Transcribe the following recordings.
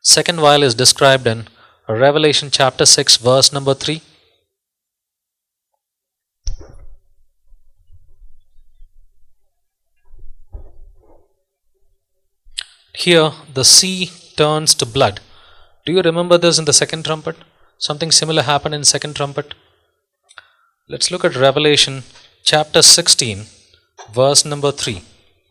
Second vial is described in Revelation chapter 6 verse number 3. Here the sea turns to blood. Do you remember this in the second trumpet? Something similar happened in second trumpet. Let's look at Revelation chapter 16 verse number 3.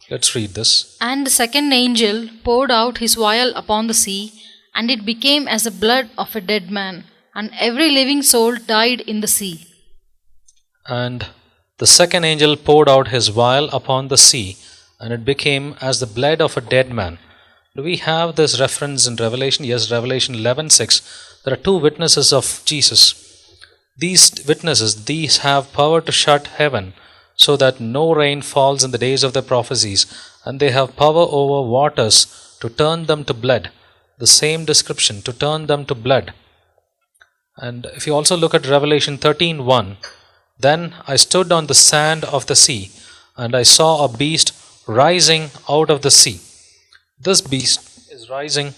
Let's read this. And the second angel poured out his vial upon the sea, and it became as the blood of a dead man, and every living soul died in the sea. And the second angel poured out his vial upon the sea, and it became as the blood of a dead man. Do we have this reference in Revelation? Yes, Revelation 11:6. There are two witnesses of Jesus. These witnesses, these have power to shut heaven so that no rain falls in the days of their prophecies, and they have power over waters to turn them to blood. The same description, to turn them to blood. And if you also look at Revelation 13:1, then I stood on the sand of the sea, and I saw a beast rising out of the sea. This beast is rising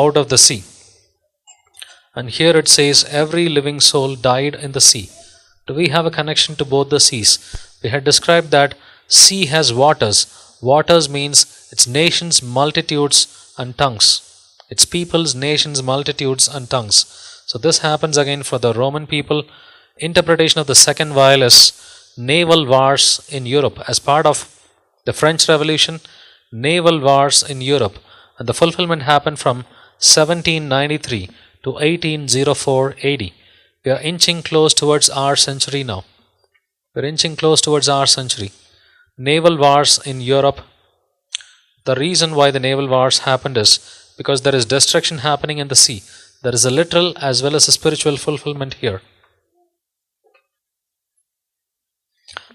out of the sea. And here it says every living soul died in the sea. Do we have a connection to both the seas? We had described that sea has waters. Waters means its nations, multitudes and tongues. Its peoples, nations, multitudes and tongues. So this happens again for the Roman people. Interpretation of the second vial is naval wars in Europe. As part of the French Revolution, naval wars in Europe. And the fulfillment happened from 1793 to 1804 AD. We are inching close towards our century now. We're inching close towards our century. Naval wars in Europe. The reason why the naval wars happened is because there is destruction happening in the sea. There is a literal as well as a spiritual fulfillment here.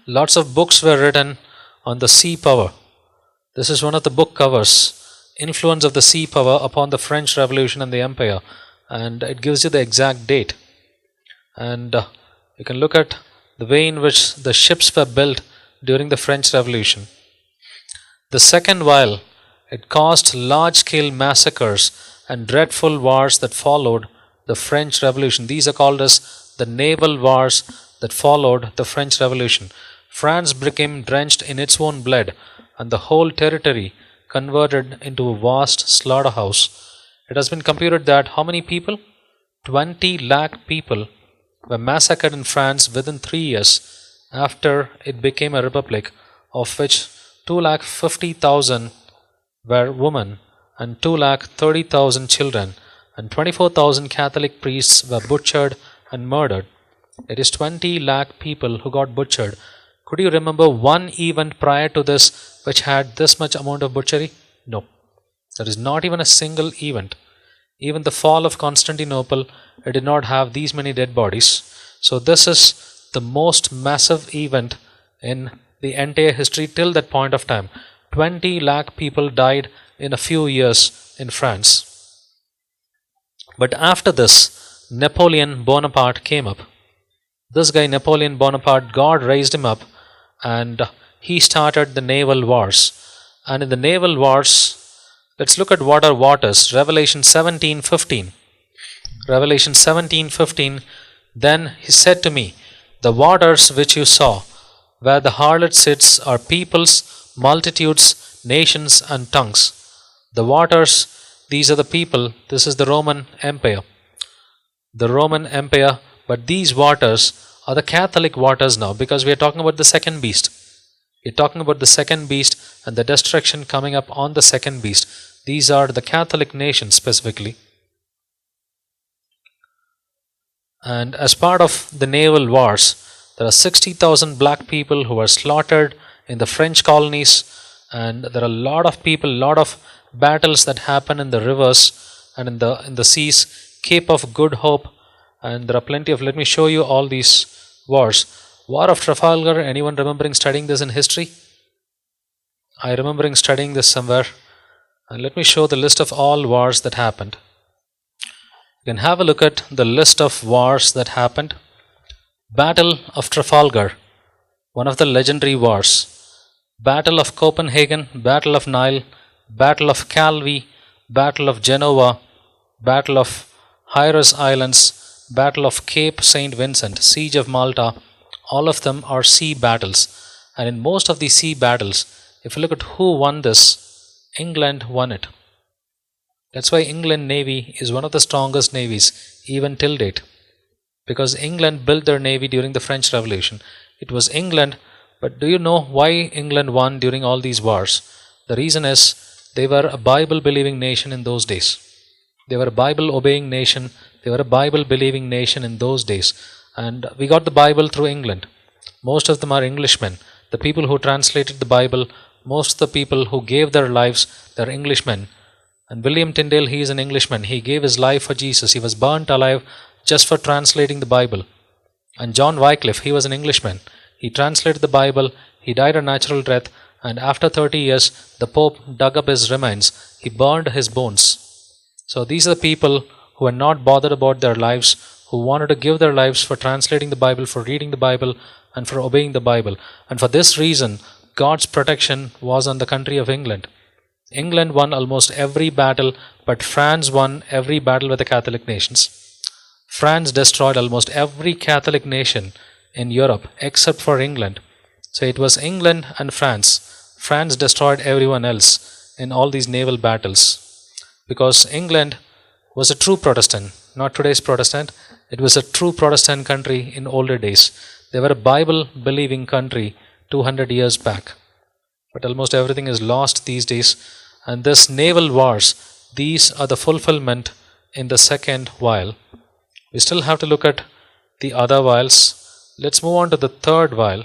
Lots of books were written on the sea power. This is one of the book covers. Influence of the sea power upon the French Revolution and the Empire. And it gives you the exact date. And you can look at the way in which the ships were built during the French Revolution. The second vial, it caused large-scale massacres and dreadful wars that followed the French Revolution. These are called as the naval wars that followed the French Revolution. France became drenched in its own blood, and the whole territory converted into a vast slaughterhouse. It has been computed that how many people? 20 lakh people were massacred in France within 3 years after it became a republic, of which 2,50,000 were women and 2,30,000 children, and 24,000 Catholic priests were butchered and murdered. It is 20 lakh people who got butchered. Could you remember one event prior to this which had this much amount of butchery? No. There is not even a single event. Even the fall of Constantinople, it did not have these many dead bodies. So this is the most massive event in the entire history till that point of time. 20 lakh people died in a few years in France. But after this, Napoleon Bonaparte came up. This guy Napoleon Bonaparte, God raised him up, and he started the naval wars. And in the naval wars, let's look at what are waters. Revelation 17:15. Revelation 17:15. Then he said to me, the waters which you saw, where the harlot sits, are peoples, multitudes, nations, and tongues. The waters, these are the people. This is the Roman Empire. The Roman Empire, but these waters are the Catholic waters now, because we are talking about the second beast. We're talking about the second beast and the destruction coming up on the second beast. These are the Catholic nations specifically. And as part of the naval wars, there are 60,000 black people who were slaughtered in the French colonies, and there are a lot of people, a lot of battles that happen in the rivers and in the seas. Cape of Good Hope, and there are plenty of, let me show you all these wars. War of Trafalgar, anyone remembering studying this in history? I remembering studying this somewhere. And let me show the list of all wars that happened. You can have a look at the list of wars that happened. Battle of Trafalgar, one of the legendary wars. Battle of Copenhagen, Battle of Nile, Battle of Calvi, Battle of Genoa, Battle of Hieros Islands, Battle of Cape St. Vincent, Siege of Malta, all of them are sea battles. And in most of these sea battles, if you look at who won this, England won it. That's why England Navy is one of the strongest navies even till date. Because England built their navy during the French Revolution. It was England, but do you know why England won during all these wars? The reason is they were a Bible believing nation in those days. They were a Bible obeying nation. They were a Bible believing nation in those days. And we got the Bible through England. Most of them are Englishmen. The people who translated the Bible, most of the people who gave their lives, they're Englishmen. And William Tyndale, he is an Englishman. He gave his life for Jesus. He was burnt alive just for translating the Bible. And John Wycliffe, he was an Englishman. He translated the Bible. He died a natural death. And after 30 years, the Pope dug up his remains. He burned his bones. So these are the people who were not bothered about their lives, who wanted to give their lives for translating the Bible, for reading the Bible, and for obeying the Bible. And for this reason, God's protection was on the country of England. England won almost every battle, but France won every battle with the Catholic nations. France destroyed almost every Catholic nation in Europe except for England. So it was England and France. France destroyed everyone else in all these naval battles. Because England was a true Protestant, not today's Protestant. It was a true Protestant country in older days. They were a Bible-believing country 200 years back. But almost everything is lost these days. And this naval wars, these are the fulfillment in the second vial. We still have to look at the other vials. Let's move on to the third vial.